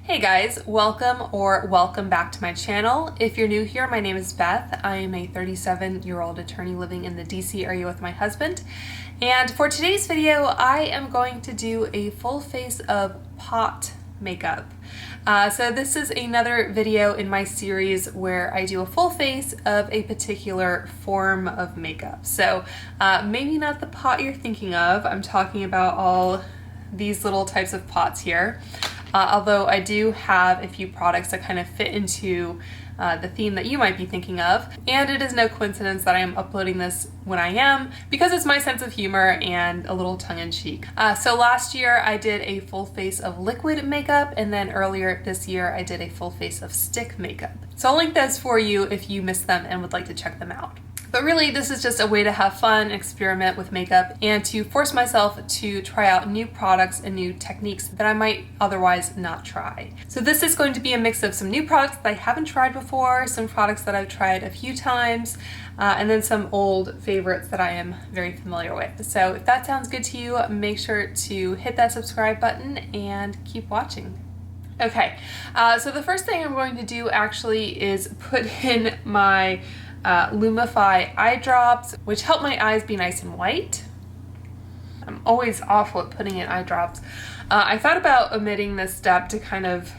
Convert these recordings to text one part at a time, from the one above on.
Hey guys, welcome back to my channel. If you're new here, my name is Beth. I am a 37-year-old attorney living in the DC area with my husband. And for today's video, I am going to do a full face of pot makeup. So this is another video in my series where I do a full face of a particular form of makeup. So maybe not the pot you're thinking of. I'm talking about all these little types of pots here. Although I do have a few products that kind of fit into the theme that you might be thinking of. And it is no coincidence that I am uploading this when I am, because it's my sense of humor and a little tongue-in-cheek. So last year I did a full face of liquid makeup, and then earlier this year I did a full face of stick makeup. So I'll link those for you if you missed them and would like to check them out. But really, this is just a way to have fun, experiment with makeup, and to force myself to try out new products and new techniques that I might otherwise not try. So this is going to be a mix of some new products that I haven't tried before, some products that I've tried a few times, and then some old favorites that I am very familiar with. So if that sounds good to you, make sure to hit that subscribe button and keep watching. Okay, so the first thing I'm going to do actually is put in my Lumify eye drops, which help my eyes be nice and white. I'm always awful at putting in eye drops. I thought about omitting this step to kind of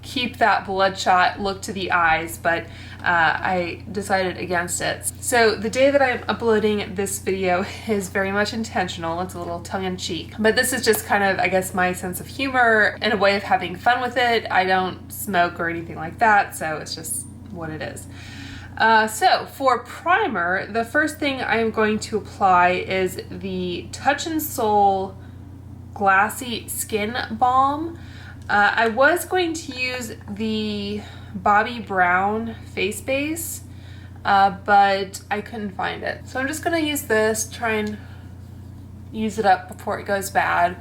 keep that bloodshot look to the eyes, but I decided against it. So the day that I'm uploading this video is very much intentional. It's a little tongue-in-cheek, but this is just kind of, I guess, my sense of humor and a way of having fun with it. I don't smoke or anything like that, so it's just what it is. So for primer, the first thing I'm going to apply is the Touch in Sol Glassy Skin Balm. I was going to use the Bobbi Brown face base, but I couldn't find it. So I'm just going to use this, try and use it up before it goes bad.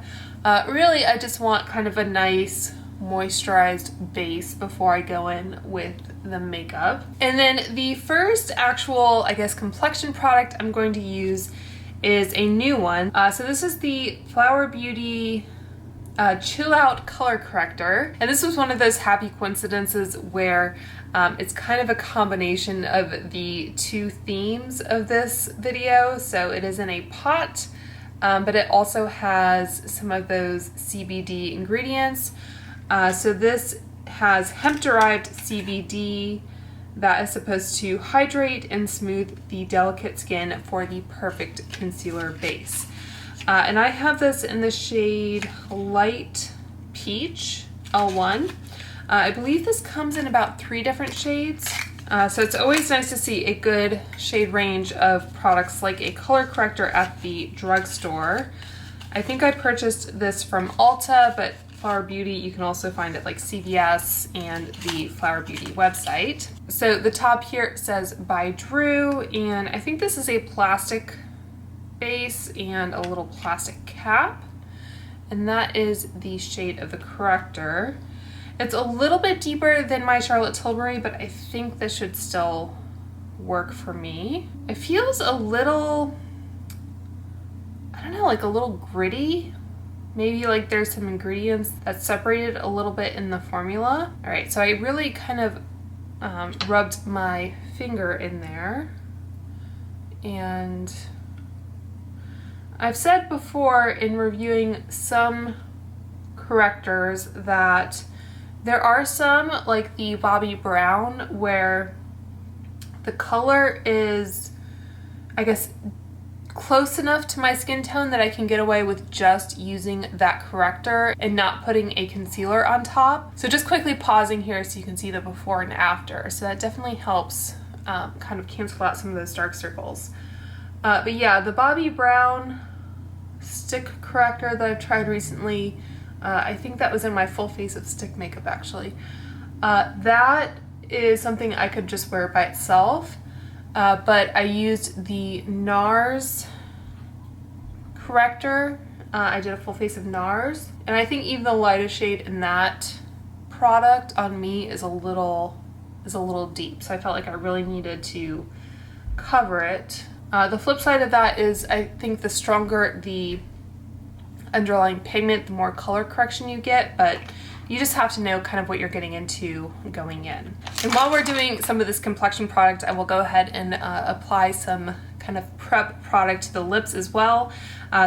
Really, I just want kind of a nice moisturized base before I go in with the makeup. And then the first actual, I guess, complexion product I'm going to use is a new one. So this is the Flower Beauty Chill Out Color Corrector. And this was one of those happy coincidences where it's kind of a combination of the two themes of this video. So it is in a pot, but it also has some of those CBD ingredients. So this has hemp-derived CBD that is supposed to hydrate and smooth the delicate skin for the perfect concealer base. And I have this in the shade Light Peach L1. I believe this comes in about 3 different shades. So it's always nice to see a good shade range of products like a color corrector at the drugstore. I think I purchased this from Ulta, but Flower Beauty, you can also find it like CVS and the Flower Beauty website. So the top here says by Drew, and I think this is a plastic base and a little plastic cap, and that is the shade of the corrector. It's a little bit deeper than my Charlotte Tilbury, but I think this should still work for me. It feels a little, I don't know, like a little gritty. Maybe like there's some ingredients that separated a little bit in the formula. All right, so I really kind of rubbed my finger in there. And I've said before in reviewing some correctors that there are some, like the Bobbi Brown, where the color is, I guess, close enough to my skin tone that I can get away with just using that corrector and not putting a concealer on top. So just quickly pausing here so you can see the before and after. So that definitely helps kind of cancel out some of those dark circles. But yeah, the Bobbi Brown stick corrector that I've tried recently, I think that was in my full face of stick makeup actually. That is something I could just wear by itself. But I used the NARS corrector. I did a full face of NARS, and I think even the lightest shade in that product on me is a little deep. So I felt like I really needed to cover it. The flip side of that is I think the stronger the underlying pigment, the more color correction you get, but you just have to know kind of what you're getting into going in. And while we're doing some of this complexion product, I will go ahead and apply some kind of prep product to the lips as well.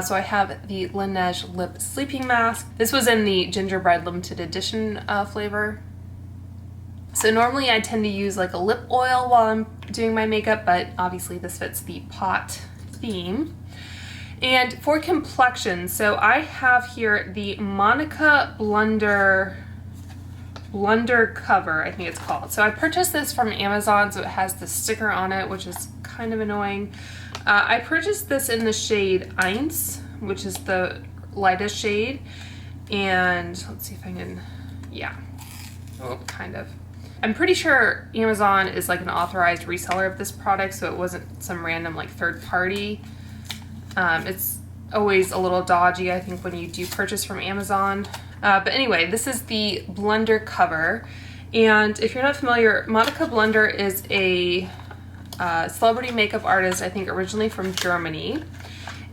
So I have the Laneige Lip Sleeping Mask. This was in the Gingerbread Limited Edition flavor. So normally I tend to use like a lip oil while I'm doing my makeup, but obviously this fits the pot theme. And for complexion, so I have here the Monica Blunder cover, I think it's called. So I purchased this from Amazon, so it has the sticker on it, which is kind of annoying. I purchased this in the shade Eins, which is the lightest shade. And let's see if I can, yeah, oh, kind of. I'm pretty sure Amazon is like an authorized reseller of this product, so it wasn't some random like third party. It's always a little dodgy, I think, when you do purchase from Amazon. But anyway, this is the Blunder cover. And if you're not familiar, Monica Blunder is a celebrity makeup artist, I think originally from Germany.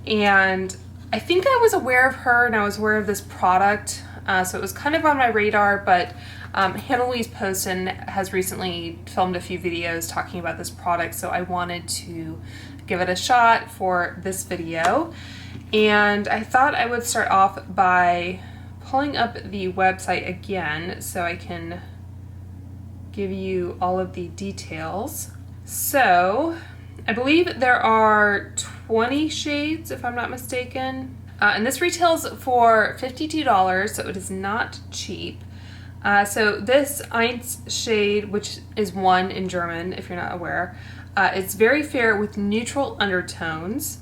And I think I was aware of her and I was aware of this product. So it was kind of on my radar, but Hannah Louise Poston has recently filmed a few videos talking about this product, so I wanted to give it a shot for this video. And I thought I would start off by pulling up the website again so I can give you all of the details. So I believe there are 20 shades, if I'm not mistaken. And this retails for $52, so it is not cheap. So this Eins shade, which is 1 in German, if you're not aware, it's very fair with neutral undertones.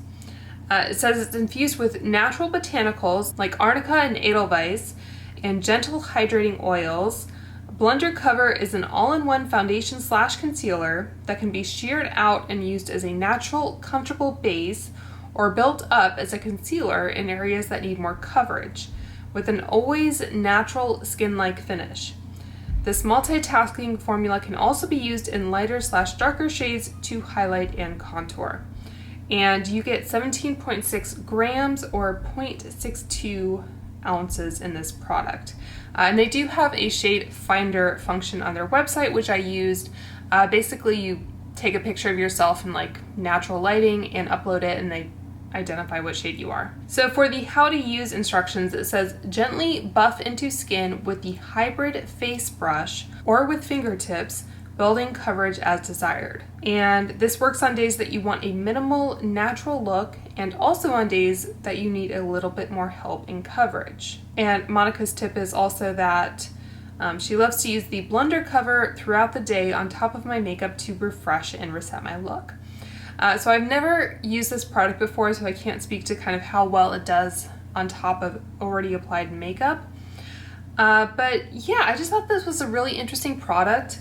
It says it's infused with natural botanicals like arnica and edelweiss and gentle hydrating oils. Blunder Cover is an all-in-one foundation / concealer that can be sheared out and used as a natural, comfortable base or built up as a concealer in areas that need more coverage, with an always natural skin-like finish. This multitasking formula can also be used in lighter / darker shades to highlight and contour. And you get 17.6 grams or 0.62 ounces in this product. And they do have a shade finder function on their website, which I used. Basically, you take a picture of yourself in like natural lighting and upload it, and they identify what shade you are. So for the how to use instructions, it says gently buff into skin with the hybrid face brush or with fingertips, building coverage as desired. And this works on days that you want a minimal natural look and also on days that you need a little bit more help in coverage. And Monica's tip is also that she loves to use the Blunder cover throughout the day on top of my makeup to refresh and reset my look. So I've never used this product before, so I can't speak to kind of how well it does on top of already applied makeup. But yeah, I just thought this was a really interesting product.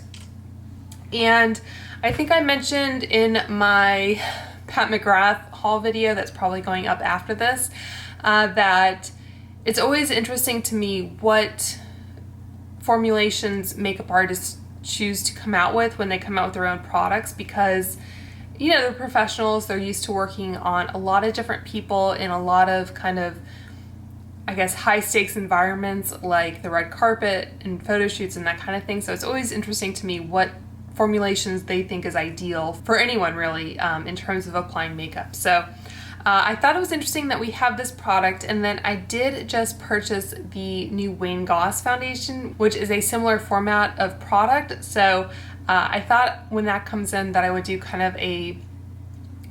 And I think I mentioned in my Pat McGrath haul video that's probably going up after this, that it's always interesting to me what formulations makeup artists choose to come out with when they come out with their own products, because you know, they're professionals, they're used to working on a lot of different people in a lot of kind of, I guess, high stakes environments like the red carpet and photo shoots and that kind of thing. So it's always interesting to me what formulations they think is ideal for anyone really in terms of applying makeup. So I thought it was interesting that we have this product, and then I did just purchase the new Wayne Goss foundation, which is a similar format of product. So I thought when that comes in that I would do kind of a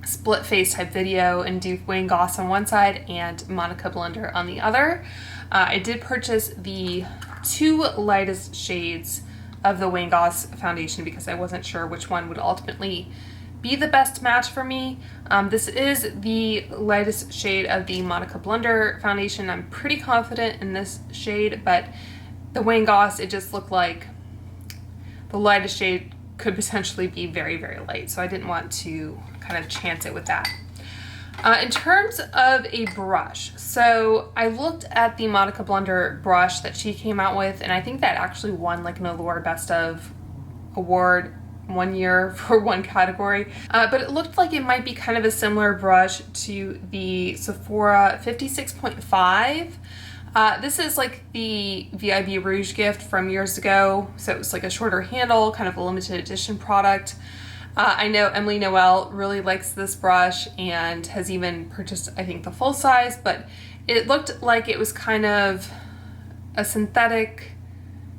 split face type video and do Wayne Goss on one side and Monica Blunder on the other. I did purchase the 2 lightest shades of the Wayne Goss foundation because I wasn't sure which one would ultimately be the best match for me. This is the lightest shade of the Monica Blunder foundation. I'm pretty confident in this shade, but the Wayne Goss, it just looked like the lightest shade could potentially be very, very light. So I didn't want to kind of chance it with that. In terms of a brush, so I looked at the Monica Blunder brush that she came out with, and I think that actually won like an Allure Best of award one year for one category, but it looked like it might be kind of a similar brush to the Sephora 56.5. This is like the VIB Rouge gift from years ago. So it was like a shorter handle, kind of a limited edition product. I know Emily Noel really likes this brush and has even purchased, I think, the full size, but it looked like it was kind of a synthetic,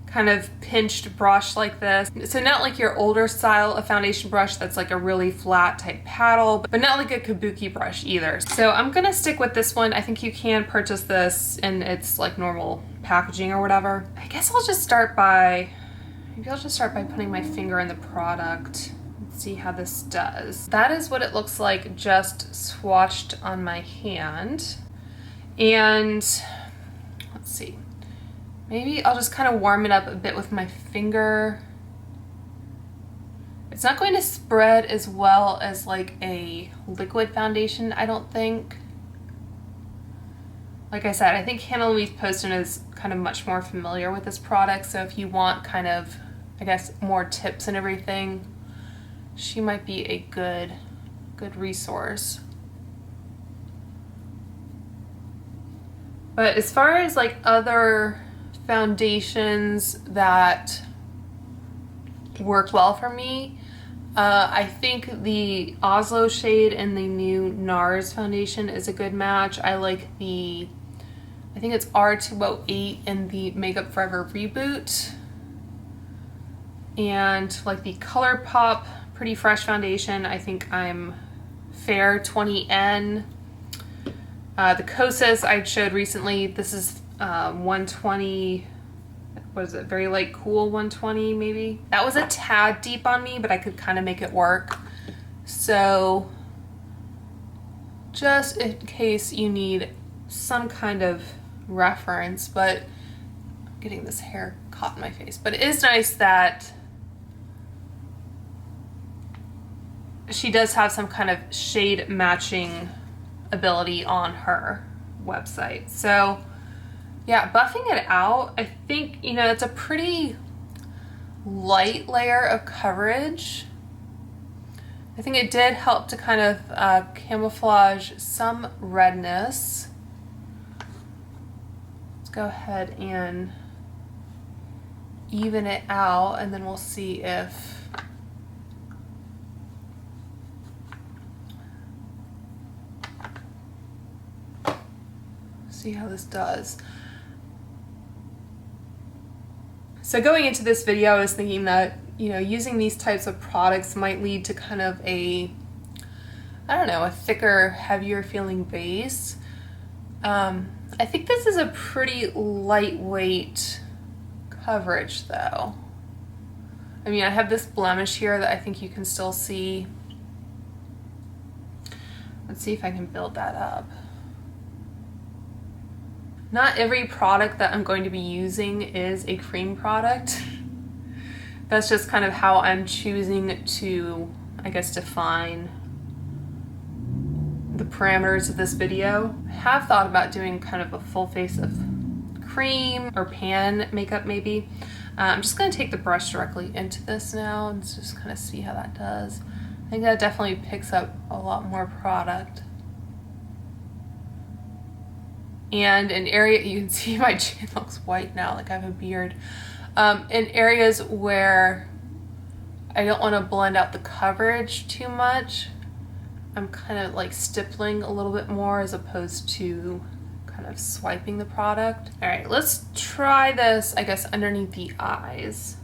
kind of pinched brush like this. So not like your older style of foundation brush that's like a really flat type paddle, but not like a kabuki brush either. So I'm gonna stick with this one. I think you can purchase this in its like normal packaging or whatever. I guess I'll just start by, maybe I'll just start by putting my finger in the product. See how this does. That is what it looks like just swatched on my hand. And let's see, maybe I'll just kind of warm it up a bit with my finger. It's not going to spread as well as like a liquid foundation, I don't think. Like I said, I think Hannah Louise Poston is kind of much more familiar with this product, so if you want kind of, I guess, more tips and everything, she might be a good resource. But as far as like other foundations that work well for me, I think the Oslo shade in the new NARS foundation is a good match. I like the, I think it's R208 in the Makeup Forever Reboot. And like the ColourPop Pretty Fresh foundation, I think I'm Fair 20N. The Kosas I showed recently, this is 120, what is it, Very Light Cool 120 maybe? That was a tad deep on me, but I could kind of make it work. So just in case you need some kind of reference, but I'm getting this hair caught in my face. But it is nice that she does have some kind of shade matching ability on her website. So yeah, buffing it out, I think, you know, it's a pretty light layer of coverage. I think it did help to kind of camouflage some redness. Let's go ahead and even it out, and then we'll see if see how this does. So going into this video, I was thinking that, you know, using these types of products might lead to kind of a, I don't know, a thicker, heavier feeling base. I think this is a pretty lightweight coverage though. I mean, I have this blemish here that I think you can still see. Let's see if I can build that up. Not every product that I'm going to be using is a cream product. That's just kind of how I'm choosing to, I guess, define the parameters of this video. I have thought about doing kind of a full face of cream or pan makeup maybe. I'm just gonna take the brush directly into this now and just kind of see how that does. I think that definitely picks up a lot more product. And in area, you can see my chin looks white now, like I have a beard. In areas where I don't want to blend out the coverage too much, I'm kind of like stippling a little bit more as opposed to kind of swiping the product. All right, let's try this, I guess, underneath the eyes.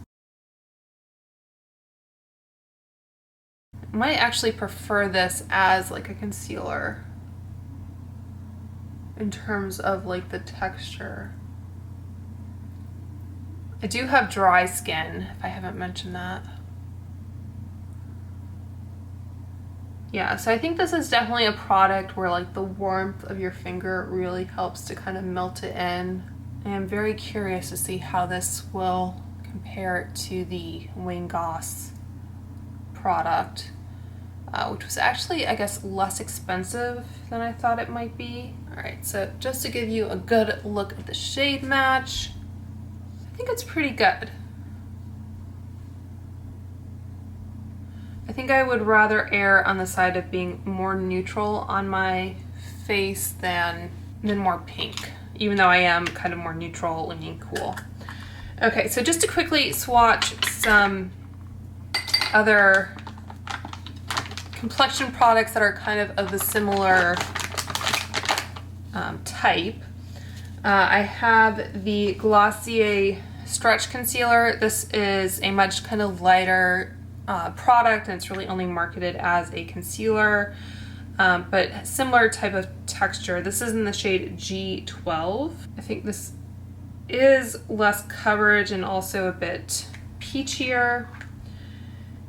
I might actually prefer this as like a concealer in terms of like the texture. I do have dry skin, if I haven't mentioned that. Yeah, so I think this is definitely a product where like the warmth of your finger really helps to kind of melt it in. And I'm very curious to see how this will compare to the Wayne Goss product, which was actually, I guess, less expensive than I thought it might be. All right, so just to give you a good look at the shade match, I think it's pretty good. I think I would rather err on the side of being more neutral on my face than more pink. even though I am kind of more neutral leaning cool. Okay, so just to quickly swatch some other complexion products that are kind of a similar type. I have the Glossier Stretch Concealer. This is a much kind of lighter product, and it's really only marketed as a concealer, but similar type of texture. This is in the shade G12. I think this is less coverage and also a bit peachier.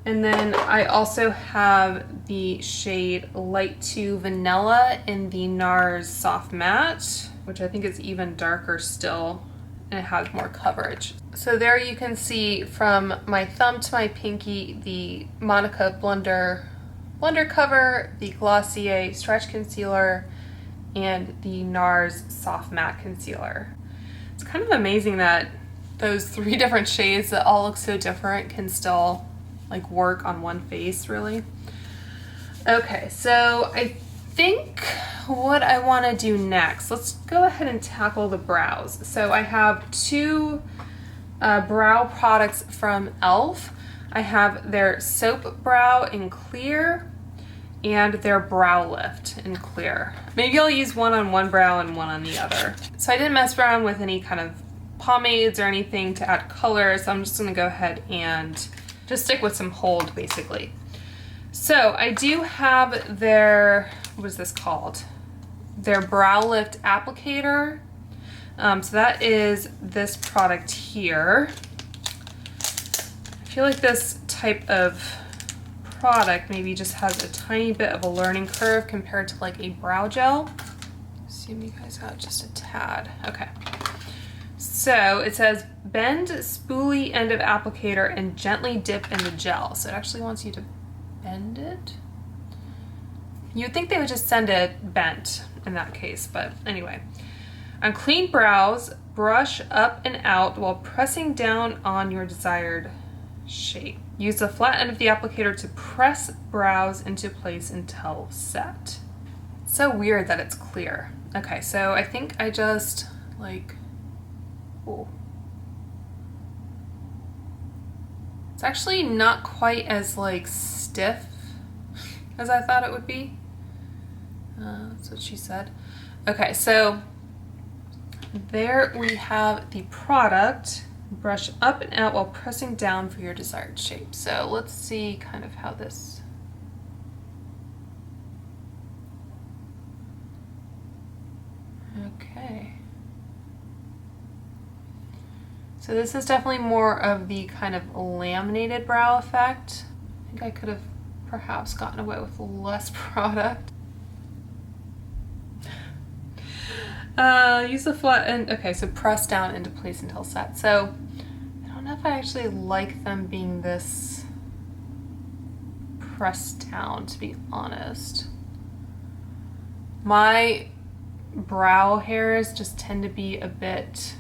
And then I also have the shade Light 2 Vanilla in the NARS Soft Matte, which I think is even darker still, and it has more coverage. So there you can see from my thumb to my pinky the Monica Blunder cover, the Glossier Stretch Concealer, and the NARS Soft Matte Concealer. It's kind of amazing that those 3 different shades that all look so different can still like work on one face, really. Okay, so I think what I want to do next, let's go ahead and tackle the brows. So I have 2 brow products from e.l.f. I have their Soap Brow in clear and their Brow Lift in clear. Maybe I'll use one on one brow and one on the other. So I didn't mess around with any kind of pomades or anything to add color, so I'm just gonna go ahead and just stick with some hold, basically. So I do have their, what is this called? Their Brow Lift Applicator. So that is this product here. I feel like this type of product maybe just has a tiny bit of a learning curve compared to like a brow gel. Zoom you guys out just a tad. Okay. So it says bend spoolie end of applicator and gently dip in the gel. So it actually wants you to bend it. You'd think they would just send it bent in that case, but anyway. On clean brows, brush up and out while pressing down on your desired shape. Use the flat end of the applicator to press brows into place until set. It's so weird that it's clear. Okay, so I think I just like, oh. It's actually not quite as like stiff as I thought it would be. That's what she said. Okay, so there we have the product. Brush up and out while pressing down for your desired shape. So let's see kind of how this. Okay. So this is definitely more of the kind of laminated brow effect. I think I could have perhaps gotten away with less product. Use the flat end. Okay, so press down into place until set. So I don't know if I actually like them being this pressed down, to be honest. My brow hairs just tend to be a bit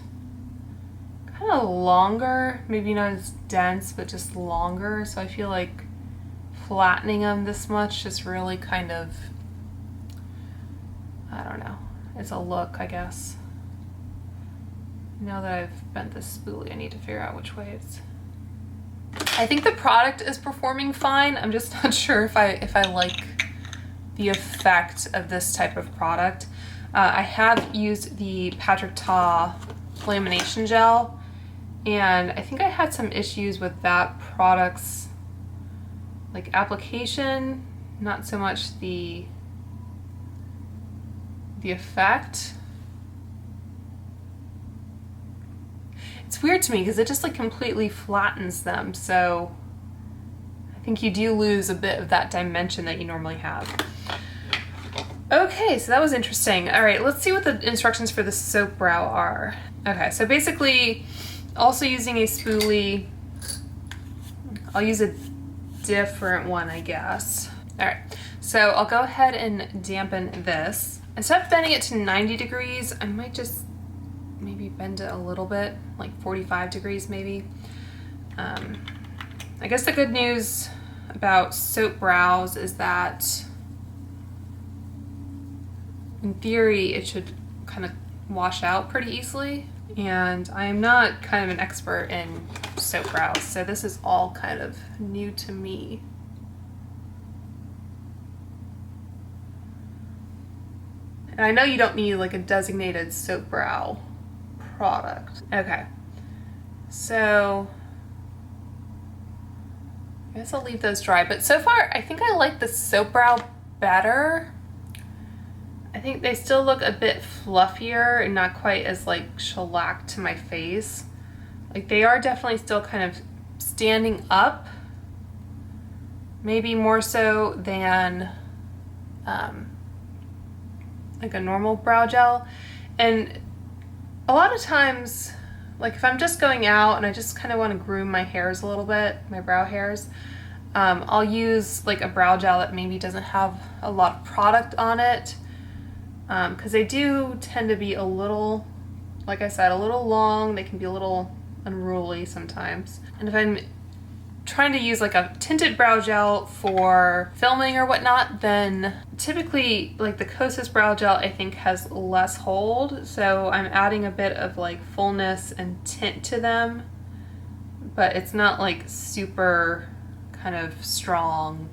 kind of longer, maybe not as dense, but just longer. So I feel like flattening them this much just really kind of, I don't know. It's a look, I guess. Now that I've bent this spoolie, I need to figure out which way it's. I think the product is performing fine. I'm just not sure if I like the effect of this type of product. I have used the Patrick Ta lamination gel, and I think I had some issues with that product's like application, not so much the effect. It's weird to me because it just like completely flattens them, so I think you do lose a bit of that dimension that you normally have. Okay, so that was interesting. All right, let's see what the instructions for the soap brow are. Okay, so basically also using a spoolie. I'll use a different one, I guess. All right, so I'll go ahead and dampen this. Instead of bending it to 90 degrees, I might just maybe bend it a little bit, like 45 degrees maybe. I guess the good news about soap brows is that in theory it should kind of wash out pretty easily. And I am not kind of an expert in soap brows, so this is all kind of new to me. And I know you don't need like a designated soap brow product. Okay, so I guess I'll leave those dry. But so far, I think I like the soap brow better. I think they still look a bit fluffier and not quite as like shellac to my face. Like they are definitely still kind of standing up, maybe more so than like a normal brow gel. And a lot of times, like if I'm just going out and I just kind of want to groom my hairs a little bit, my brow hairs, I'll use like a brow gel that maybe doesn't have a lot of product on it, because they do tend to be a little, like I said, a little long. They can be a little unruly sometimes. And if I'm trying to use like a tinted brow gel for filming or whatnot, then typically like the Kosas brow gel I think has less hold, so I'm adding a bit of like fullness and tint to them, but it's not like super kind of strong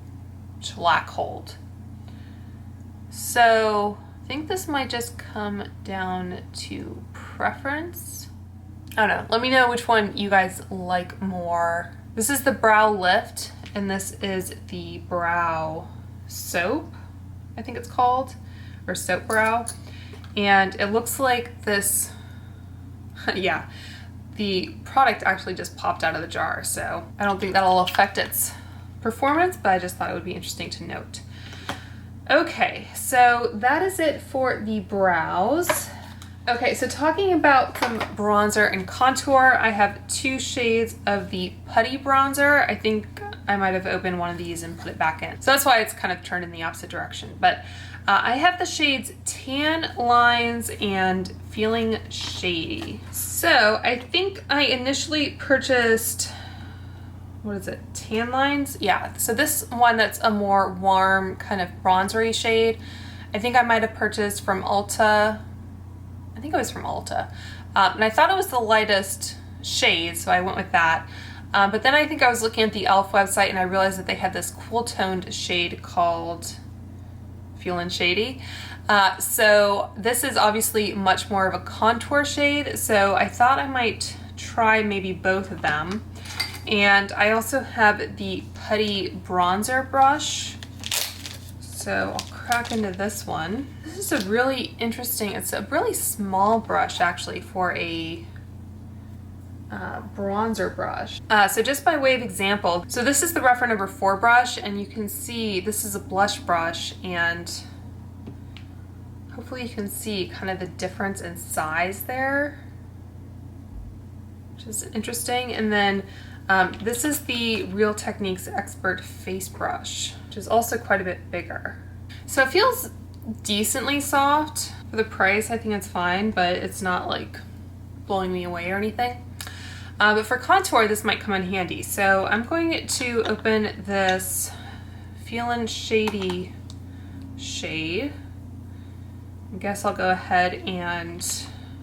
shellac hold. So I think this might just come down to preference. I don't know, let me know which one you guys like more. This is the Brow Lift, and this is the Brow Soap, I think it's called, or Soap Brow. And it looks like this, yeah, the product actually just popped out of the jar, so I don't think that'll affect its performance, but I just thought it would be interesting to note. Okay, so that is it for the brows. Okay, so talking about some bronzer and contour, I have 2 shades of the Putty Bronzer. I think I might have opened one of these and put it back in. So that's why it's kind of turned in the opposite direction. But I have the shades Tan Lines and Feeling Shady. So I think I initially purchased, what is it, Tan Lines? Yeah, so this one that's a more warm kind of bronzery shade, I think I might have purchased from Ulta. I think it was from Ulta. And I thought it was the lightest shade, so I went with that. But then I think I was looking at the e.l.f. website and I realized that they had this cool toned shade called Feelin' Shady. So this is obviously much more of a contour shade, so I thought I might try maybe both of them. And I also have the Putty Bronzer brush. So I'll crack into this one. This is a really interesting, it's a really small brush actually for a bronzer brush. So just by way of example, so this is the reference number 4 brush, and you can see this is a blush brush, and hopefully you can see kind of the difference in size there, which is interesting. And then this is the Real Techniques Expert Face Brush, which is also quite a bit bigger. So it feels decently soft. For the price, I think it's fine, but it's not like blowing me away or anything. But for contour, this might come in handy. So I'm going to open this Feelin' Shady shade. I guess I'll go ahead and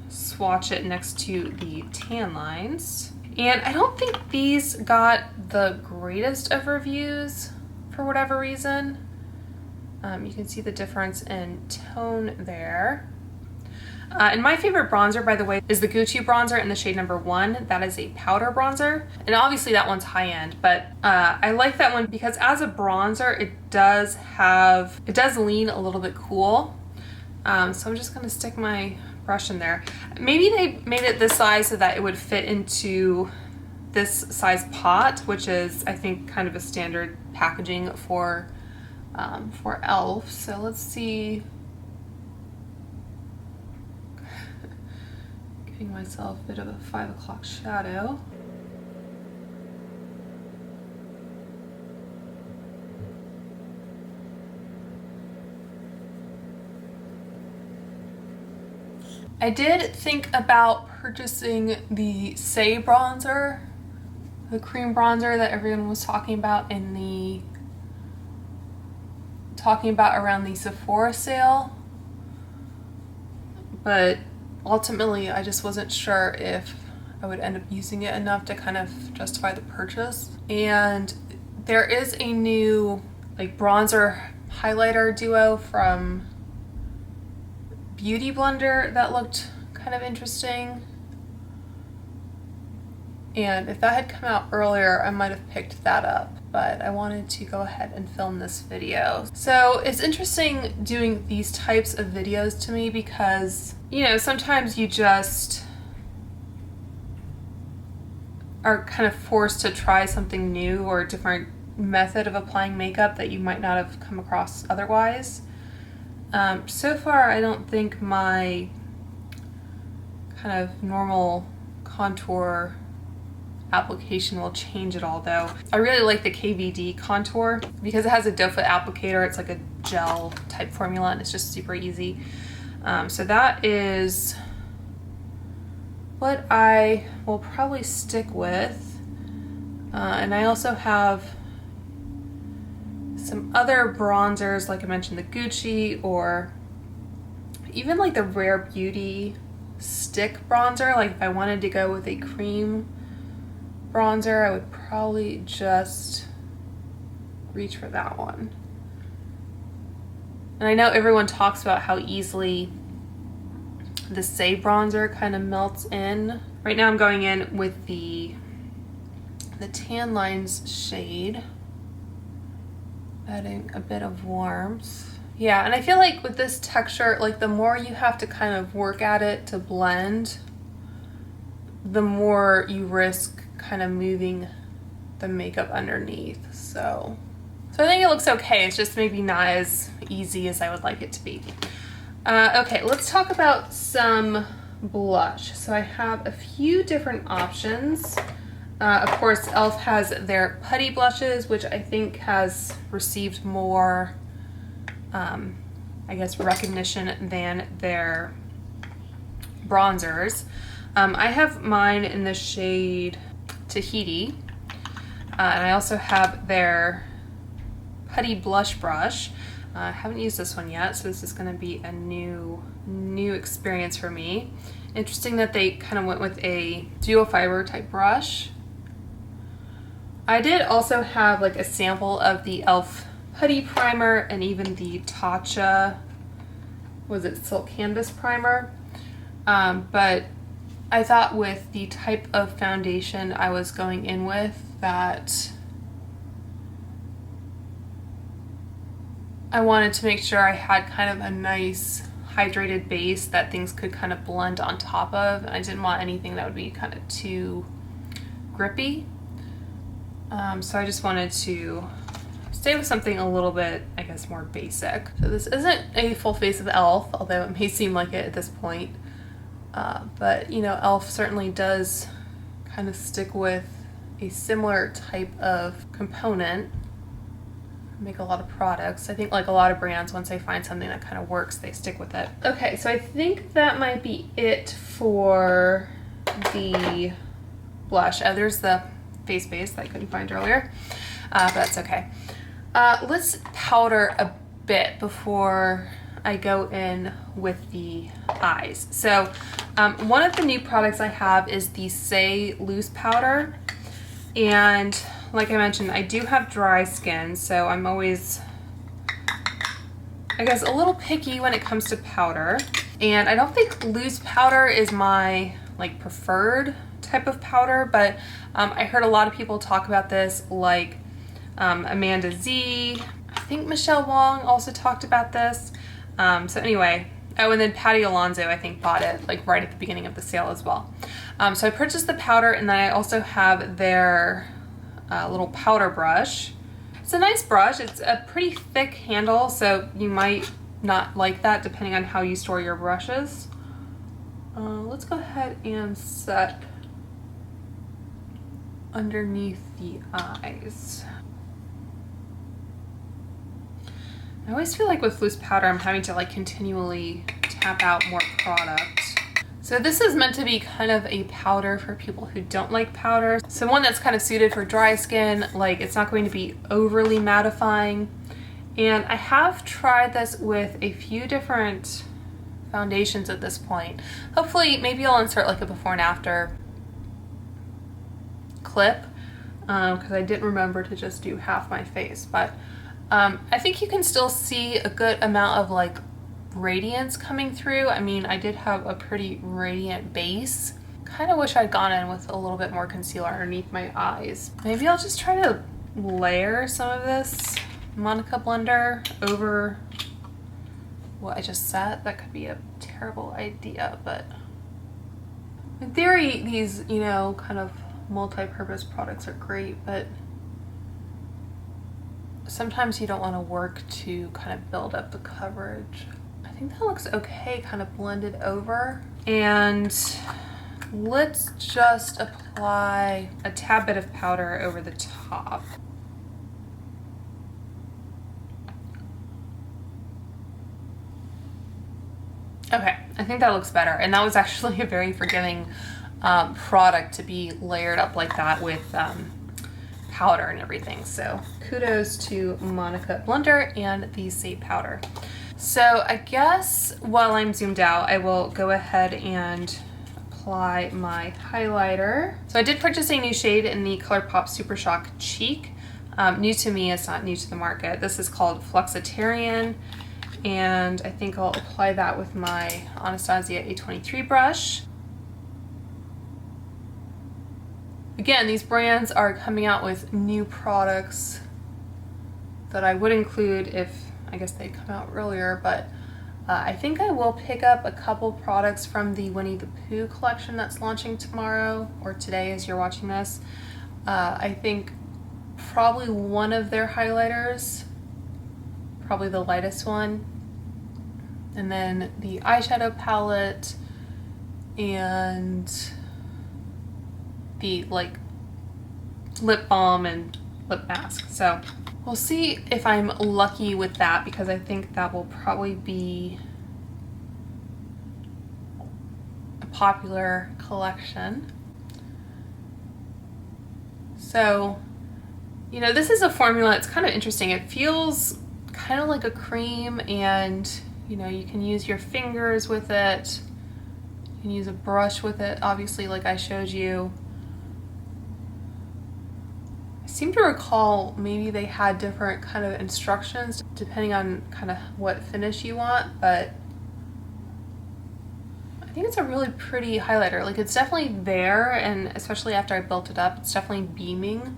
swatch it next to the Tan Lines. And I don't think these got the greatest of reviews for whatever reason. You can see the difference in tone there. And my favorite bronzer, by the way, is the Gucci bronzer in the shade number 1. That is a powder bronzer. And obviously that one's high end, but I like that one because as a bronzer, it does lean a little bit cool. So I'm just gonna stick my brush in there. Maybe they made it this size so that it would fit into this size pot, which is, I think, kind of a standard packaging for e.l.f. So let's see. Giving myself a bit of a 5 o'clock shadow. I did think about purchasing the Saie bronzer, the cream bronzer that everyone was talking about around the Sephora sale, but ultimately I just wasn't sure if I would end up using it enough to kind of justify the purchase. And there is a new like bronzer highlighter duo from Beauty Blunder that looked kind of interesting. And if that had come out earlier, I might have picked that up, but I wanted to go ahead and film this video. So it's interesting doing these types of videos to me because, you know, sometimes you just are kind of forced to try something new or a different method of applying makeup that you might not have come across otherwise. So far, I don't think my kind of normal contour application will change at all though. I really like the KVD contour because it has a doe foot applicator. It's like a gel type formula and it's just super easy. So that is what I will probably stick with. And I also have some other bronzers, like I mentioned, the Gucci or even like the Rare Beauty stick bronzer. Like if I wanted to go with a cream bronzer, I would probably just reach for that one. And I know everyone talks about how easily the Saie bronzer kind of melts in. Right now I'm going in with the Tan Lines shade, adding a bit of warmth. Yeah, and I feel like with this texture, like the more you have to kind of work at it to blend, the more you risk kind of moving the makeup underneath. So I think it looks okay. It's just maybe not as easy as I would like it to be. Okay, let's talk about some blush. So I have a few different options. Of course, e.l.f. has their putty blushes, which I think has received more, I guess, recognition than their bronzers. I have mine in the shade Tahiti, and I also have their putty blush brush. I haven't used this one yet, so this is going to be a new experience for me. Interesting that they kind of went with a duo fiber type brush. I did also have like a sample of the e.l.f. putty primer and even the Tatcha, was it Silk Canvas primer? But I thought with the type of foundation I was going in with that I wanted to make sure I had kind of a nice hydrated base that things could kind of blend on top of. And I didn't want anything that would be kind of too grippy. So I just wanted to stay with something a little bit, I guess, more basic. So this isn't a full face of e.l.f., although it may seem like it at this point. But, you know, e.l.f. certainly does kind of stick with a similar type of component. Make a lot of products. I think like a lot of brands, once they find something that kind of works, they stick with it. Okay, so I think that might be it for the blush. Oh, there's the face base that I couldn't find earlier, but that's okay. Let's powder a bit before I go in with the eyes. So one of the new products I have is the Saie Loose Powder, and like I mentioned, I do have dry skin, so I'm always, I guess, a little picky when it comes to powder. And I don't think loose powder is my like preferred type of powder, but I heard a lot of people talk about this, like Amanda Z, I think Michelle Wong also talked about this. So anyway, oh, and then Patty Alonso, I think, bought it like right at the beginning of the sale as well. So I purchased the powder, and then I also have their little powder brush. It's a nice brush. It's a pretty thick handle, so you might not like that depending on how you store your brushes. Let's go ahead and set underneath the eyes. I always feel like with loose powder, I'm having to like continually tap out more product. So this is meant to be kind of a powder for people who don't like powder. So one that's kind of suited for dry skin, like it's not going to be overly mattifying. And I have tried this with a few different foundations at this point. Hopefully, maybe I'll insert like a before and after clip, because I didn't remember to just do half my face, but I think you can still see a good amount of like radiance coming through. I mean, I did have a pretty radiant base. Kind of wish I'd gone in with a little bit more concealer underneath my eyes. Maybe I'll just try to layer some of this Monica Blunder over what I just set. That could be a terrible idea, but in theory, these, you know, kind of multi-purpose products are great, but sometimes you don't want to work to kind of build up the coverage. I think that looks okay, kind of blended over. And let's just apply a tad bit of powder over the top. Okay, I think that looks better. And that was actually a very forgiving product to be layered up like that with powder and everything. So kudos to Monica Blunder and the Saie Powder. So I guess while I'm zoomed out, I will go ahead and apply my highlighter. So I did purchase a new shade in the ColourPop Super Shock Cheek. New to me, it's not new to the market. This is called Flexitarian, and I think I'll apply that with my Anastasia A23 brush. Again, these brands are coming out with new products that I would include if, I guess they'd come out earlier, but I think I will pick up a couple products from the Winnie the Pooh collection that's launching tomorrow, or today as you're watching this. I think probably one of their highlighters, probably the lightest one, and then the eyeshadow palette, and the like lip balm and lip mask. So we'll see if I'm lucky with that, because I think that will probably be a popular collection. So, you know, this is a formula, it's kind of interesting. It feels kind of like a cream, and you know, you can use your fingers with it. You can use a brush with it, obviously, like I showed you. I seem to recall maybe they had different kind of instructions depending on kind of what finish you want, but I think it's a really pretty highlighter. Like, it's definitely there, and especially after I built it up, it's definitely beaming,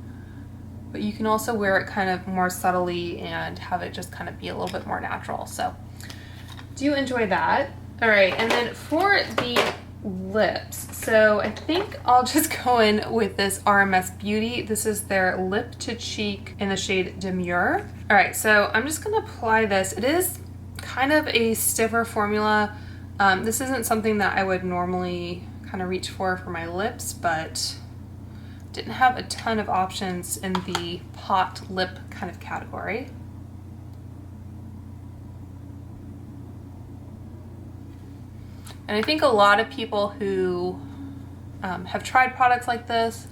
but you can also wear it kind of more subtly and have it just kind of be a little bit more natural. So do enjoy that. All right, and then for the lips, so I think I'll just go in with this RMS Beauty. This is their Lip to Cheek in the shade Demure. All right, so I'm just gonna apply this. It is kind of a stiffer formula. This isn't something that I would normally kind of reach for my lips, but didn't have a ton of options in the pot lip kind of category. And I think a lot of people who have tried products like this,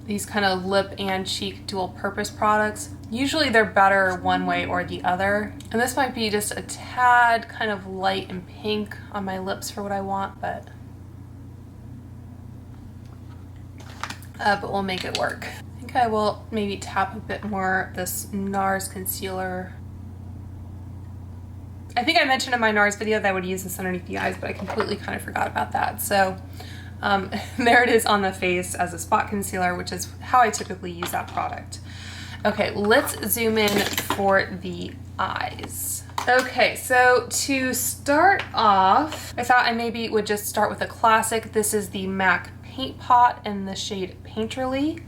these kind of lip and cheek dual purpose products, usually they're better one way or the other. And this might be just a tad kind of light and pink on my lips for what I want, but we'll make it work. I think I will maybe tap a bit more this NARS concealer. I think I mentioned in my NARS video that I would use this underneath the eyes, but I completely kind of forgot about that. So there it is on the face as a spot concealer, which is how I typically use that product. Okay, let's zoom in for the eyes. Okay, so to start off, I thought I maybe would just start with a classic. This is the MAC Paint Pot in the shade Painterly.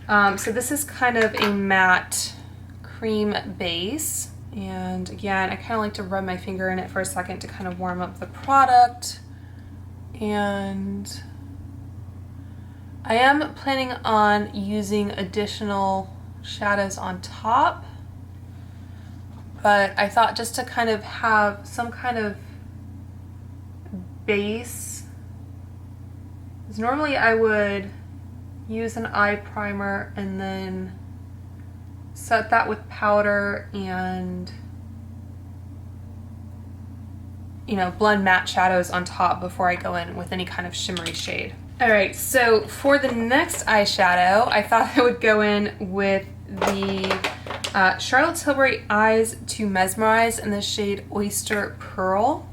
So this is kind of a matte cream base. And again, I kind of like to rub my finger in it for a second to kind of warm up the product. And I am planning on using additional shadows on top, but I thought just to kind of have some kind of base, because normally I would use an eye primer and then set that with powder and you know, blend matte shadows on top before I go in with any kind of shimmery shade. All right, so for the next eyeshadow, I thought I would go in with the Charlotte Tilbury Eyes to Mesmerize in the shade Oyster Pearl.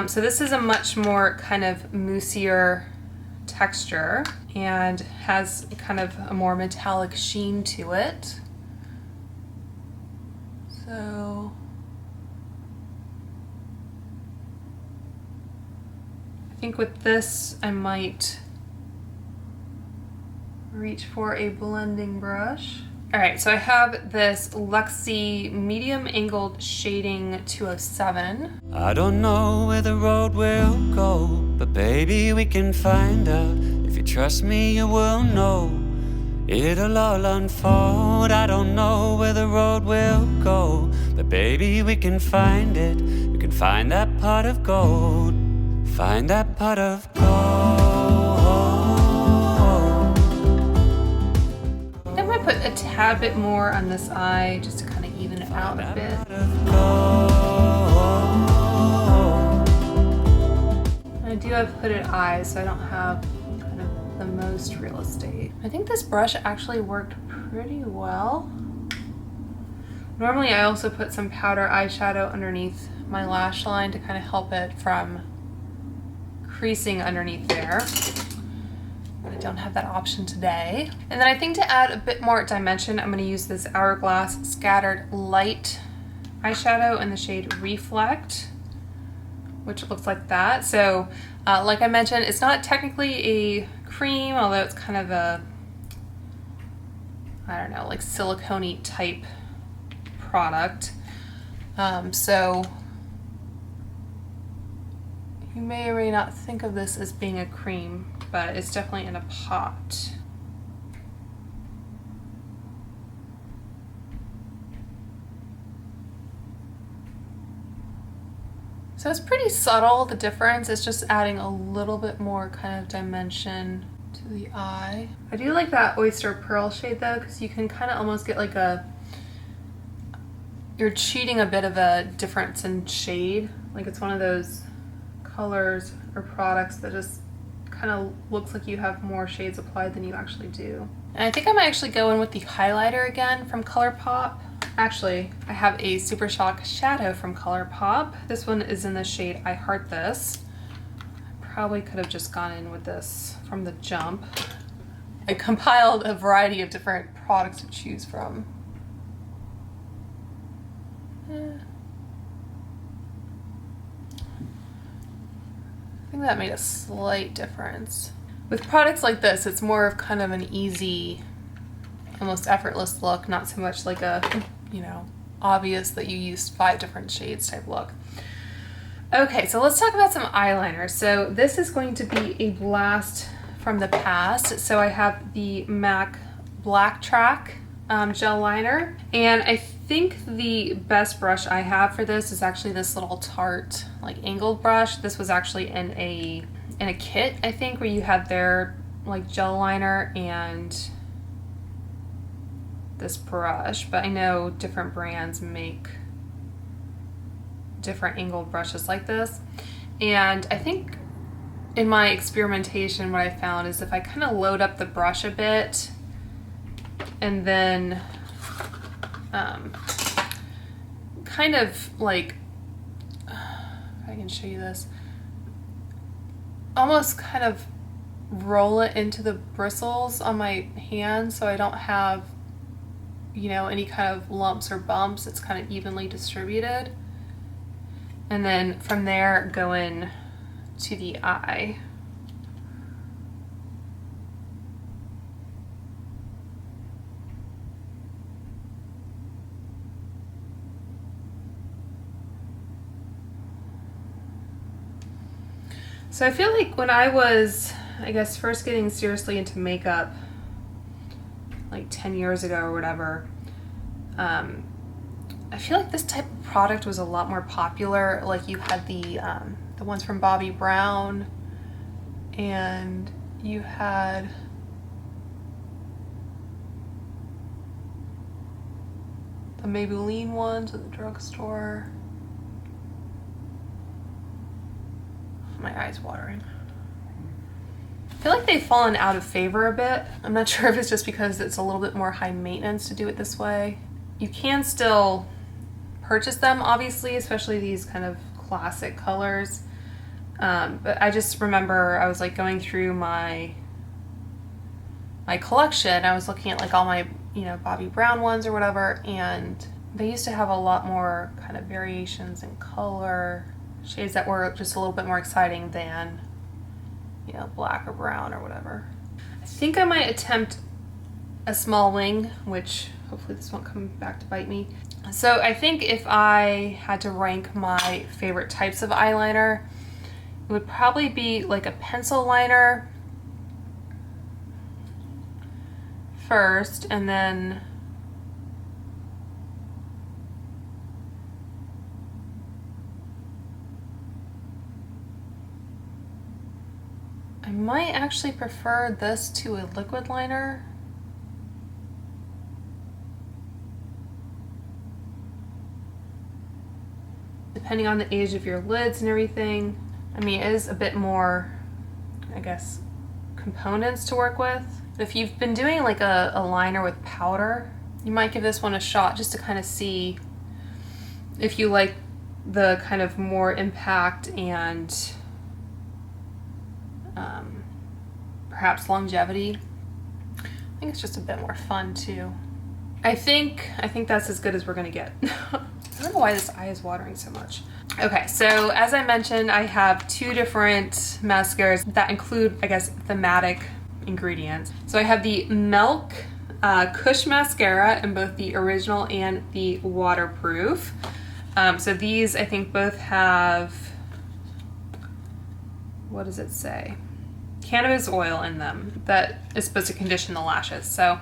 So this is a much more kind of moussier texture and has kind of a more metallic sheen to it. So I think with this I might reach for a blending brush. All right, so I have this Luxie medium angled shading 207. I don't know where the road will go, but baby we can find out. If you trust me you will know. It'll all unfold. I don't know where the road will go, but baby we can find it. We can find that pot of gold. Find that pot of gold. I'm gonna put a tad bit more on this eye just to kind of even it out a bit. I do have hooded eyes, so I don't have kind of the most real estate. I think this brush actually worked pretty well. Normally I also put some powder eyeshadow underneath my lash line to kind of help it from creasing underneath there. I don't have that option today. And then I think to add a bit more dimension, I'm going to use this Hourglass Scattered Light eyeshadow in the shade Reflect, which looks like that. So like I mentioned, it's not technically a cream, although it's kind of a, I don't know, like silicone-y type product. So you may or may not think of this as being a cream, but it's definitely in a pot. So it's pretty subtle, the difference. It's just adding a little bit more kind of dimension to the eye. I do like that Oyster Pearl shade though, because you can kind of almost get like a, you're cheating a bit of a difference in shade. Like it's one of those colors or products that just kind of looks like you have more shades applied than you actually do. And I think I might actually go in with the highlighter again from ColourPop. Actually, I have a Super Shock shadow from ColourPop. This one is in the shade I Heart This. Probably could have just gone in with this from the jump. I compiled a variety of different products to choose from. I think that made a slight difference. With products like this, it's more of kind of an easy, almost effortless look, not so much like a, you know, obvious that you used 5 different shades type look. Okay, so let's talk about some eyeliner. So this is going to be a blast from the past. So I have the MAC Black Track gel liner, and I think the best brush I have for this is actually this little Tarte like angled brush. This was actually in a kit, I think, where you had their like gel liner and this brush, but I know different brands make different angled brushes like this. And I think in my experimentation what I found is if I kind of load up the brush a bit and then kind of like, if I can show you this, almost kind of roll it into the bristles on my hand so I don't have, you know, any kind of lumps or bumps. It's kind of evenly distributed. And then from there go in to the eye. So I feel like when I was, I guess, first getting seriously into makeup, like 10 years ago or whatever, I feel like this type of product was a lot more popular. Like you had the ones from Bobbi Brown, and you had the Maybelline ones at the drugstore. My eye's watering. I feel like they've fallen out of favor a bit. I'm not sure if it's just because it's a little bit more high maintenance to do it this way. You can still purchase them, obviously, especially these kind of classic colors. But I just remember I was like going through my collection. I was looking at like all my, you know, Bobbi Brown ones or whatever, and they used to have a lot more kind of variations in color, shades that were just a little bit more exciting than, you know, black or brown or whatever. I think I might attempt a small wing, which hopefully this won't come back to bite me. So I think if I had to rank my favorite types of eyeliner, it would probably be like a pencil liner first, and then I might actually prefer this to a liquid liner. Depending on the age of your lids and everything. I mean, it is a bit more, I guess, components to work with. But if you've been doing like a liner with powder, you might give this one a shot just to kind of see if you like the kind of more impact and perhaps longevity. I think it's just a bit more fun too. I think that's as good as we're gonna get. I don't know why this eye is watering so much. Okay, so as I mentioned, I have two different mascaras that include, I guess, thematic ingredients. So I have the Milk Kush mascara in both the original and the waterproof. So these, I think, both have, what does it say? Cannabis oil in them that is supposed to condition the lashes. So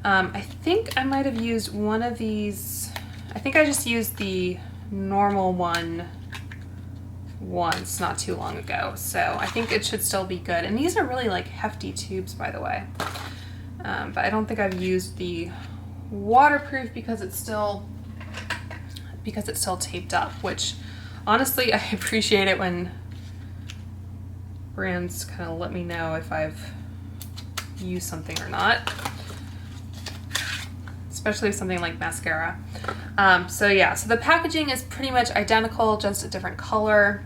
I think I might have used one of these. I think I just used the normal one once not too long ago, so I think it should still be good. And these are really like hefty tubes, by the way, but I don't think I've used the waterproof because it's still taped up, which honestly I appreciate it when brands kind of let me know if I've used something or not, especially with something like mascara. So yeah, so the packaging is pretty much identical, just a different color.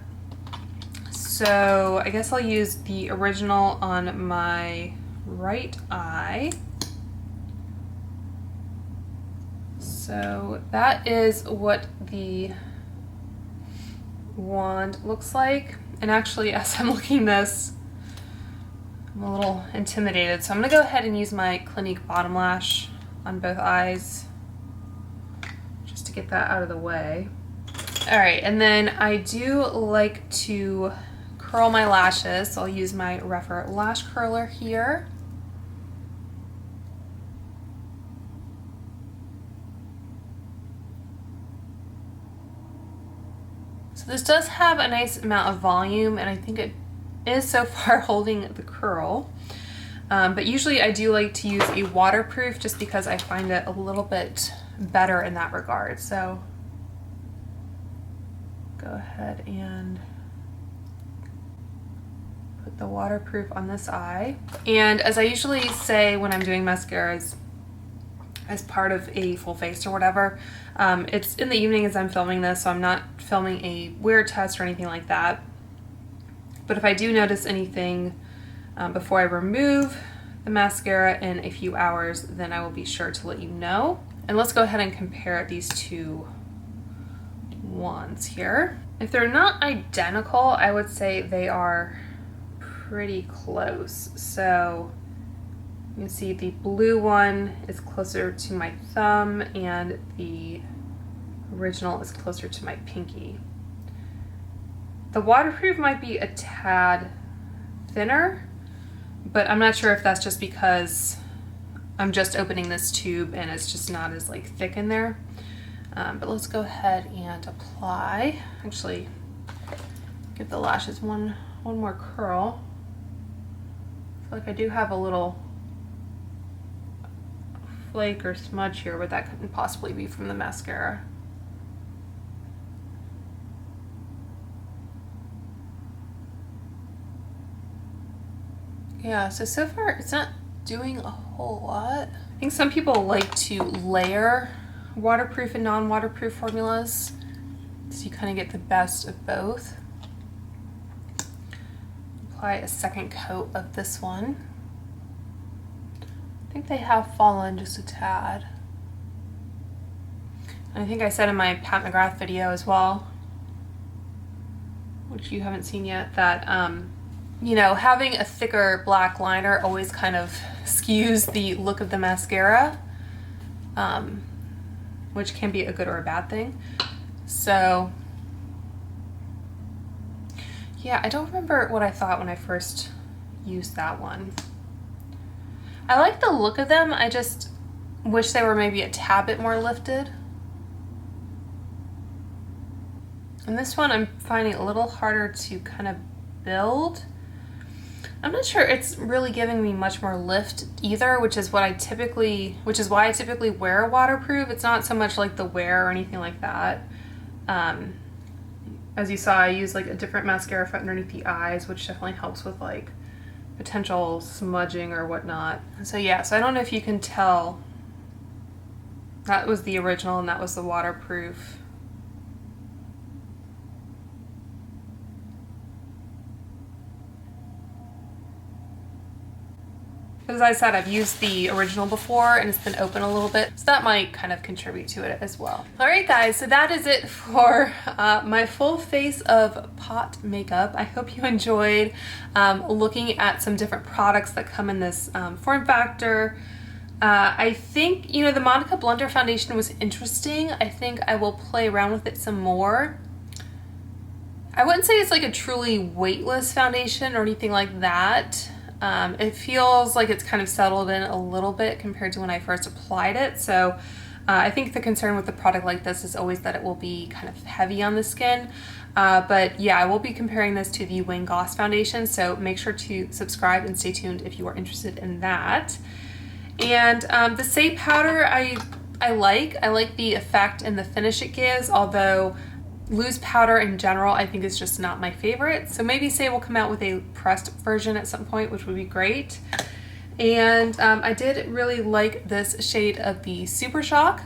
So I guess I'll use the original on my right eye. So that is what the wand looks like. And actually, as I'm looking this, I'm a little intimidated. So I'm gonna go ahead and use my Clinique bottom lash on both eyes, just to get that out of the way. All right, and then I do like to curl my lashes, so I'll use my Rephr lash curler here. So this does have a nice amount of volume, and I think it is so far holding the curl. But usually I do like to use a waterproof just because I find it a little bit better in that regard. So go ahead and put the waterproof on this eye. And as I usually say when I'm doing mascaras as part of a full face or whatever, it's in the evening as I'm filming this, so I'm not filming a wear test or anything like that. But if I do notice anything before I remove the mascara in a few hours, then I will be sure to let you know. And let's go ahead and compare these two wands here. If they're not identical, I would say they are pretty close. So you can see the blue one is closer to my thumb and the original is closer to my pinky. The waterproof might be a tad thinner, but I'm not sure if that's just because I'm just opening this tube and it's just not as like thick in there. But let's go ahead and apply. Actually, give the lashes one more curl. I feel like I do have a little flake or smudge here, but that couldn't possibly be from the mascara. Yeah, so far it's not doing a whole lot. I think some people like to layer waterproof and non-waterproof formulas, so you kind of get the best of both. Apply a second coat of this one. I think they have fallen just a tad. And I think I said in my Pat McGrath video as well, which you haven't seen yet, that you know, having a thicker black liner always kind of skews the look of the mascara, which can be a good or a bad thing. So yeah, I don't remember what I thought when I first used that one. I like the look of them, I just wish they were maybe a tad bit more lifted. And this one I'm finding a little harder to kind of build. I'm not sure it's really giving me much more lift either, which is why I typically wear waterproof. It's not so much like the wear or anything like that. As you saw, I use like a different mascara for underneath the eyes, which definitely helps with like potential smudging or whatnot. So yeah, so I don't know if you can tell, that was the original and that was the waterproof. As I said, I've used the original before and it's been open a little bit, so that might kind of contribute to it as well. All right guys, so that is it for my full face of pot makeup. I hope you enjoyed looking at some different products that come in this form factor. I think, you know, the Monica Blunder foundation was interesting. I think I will play around with it some more. I wouldn't say it's like a truly weightless foundation or anything like that. It feels like it's kind of settled in a little bit compared to when I first applied it. So I think the concern with a product like this is always that it will be kind of heavy on the skin. But yeah, I will be comparing this to the Wayne Goss foundation. So make sure to subscribe and stay tuned if you are interested in that. And the Saie Powder, I like the effect and the finish it gives, although loose powder in general I think is just not my favorite. So maybe Saie will come out with a pressed version at some point, which would be great. And I did really like this shade of the Super Shock,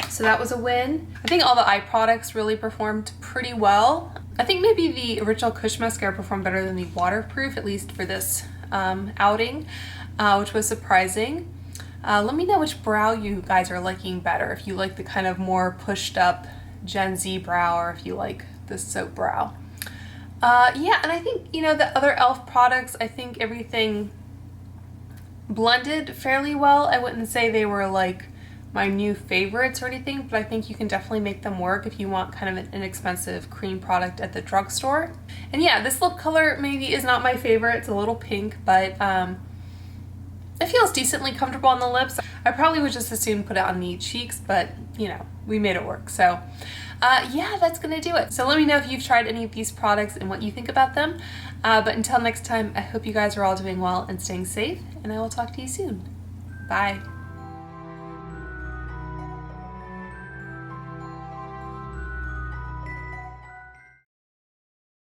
so that was a win. I think all the eye products really performed pretty well. I think maybe the original Kush mascara performed better than the waterproof, at least for this outing, which was surprising. Let me know which brow you guys are liking better, if you like the kind of more pushed up Gen Z brow or if you like the soap brow. Yeah, and I think, you know, the other e.l.f. products, I think everything blended fairly well. I wouldn't say they were like my new favorites or anything, but I think you can definitely make them work if you want kind of an inexpensive cream product at the drugstore. And yeah, this lip color maybe is not my favorite. It's a little pink, but it feels decently comfortable on the lips. I probably would just as soon put it on the cheeks, but you know, we made it work. So yeah, that's gonna do it. So let me know if you've tried any of these products and what you think about them. But until next time, I hope you guys are all doing well and staying safe, and I will talk to you soon. Bye.